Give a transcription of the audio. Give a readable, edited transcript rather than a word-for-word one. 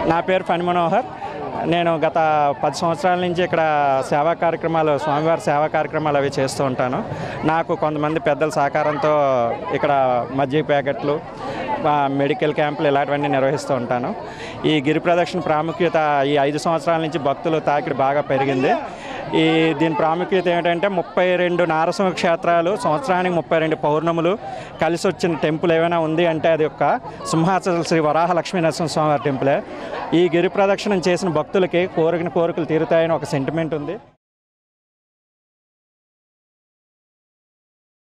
నా పేరు ఫణి మనోహర్. నేను గత 10 సంవత్సరాల నుంచి ఇక్కడ సేవా కార్యక్రమాలు, స్వామివారి సేవా కార్యక్రమాలు అవి చేస్తూ ఉంటాను. నాకు కొంతమంది పెద్దల సహకారంతో ఇక్కడ మజ్జిగ ప్యాకెట్లు, మెడికల్ క్యాంపులు ఇలాంటివన్నీ నిర్వహిస్తూ ఉంటాను. ఈ గిరి ప్రదక్షిణ ప్రాముఖ్యత ఈ 5 సంవత్సరాల నుంచి భక్తులు తాకిడి బాగా పెరిగింది. దీని ప్రాముఖ్యత ఏంటంటే 32 నారసింహ క్షేత్రాలు, సంవత్సరానికి 32 పౌర్ణములు కలిసి వచ్చిన టెంపుల్ ఏమైనా ఉంది అంటే అది ఒక సింహాచల శ్రీ వరాహ లక్ష్మీ నరసింహస్వామి టెంపులే. ఈ గిరి ప్రదక్షిణం చేసిన భక్తులకి కోరికలు తీరుతాయని ఒక సెంటిమెంట్ ఉంది.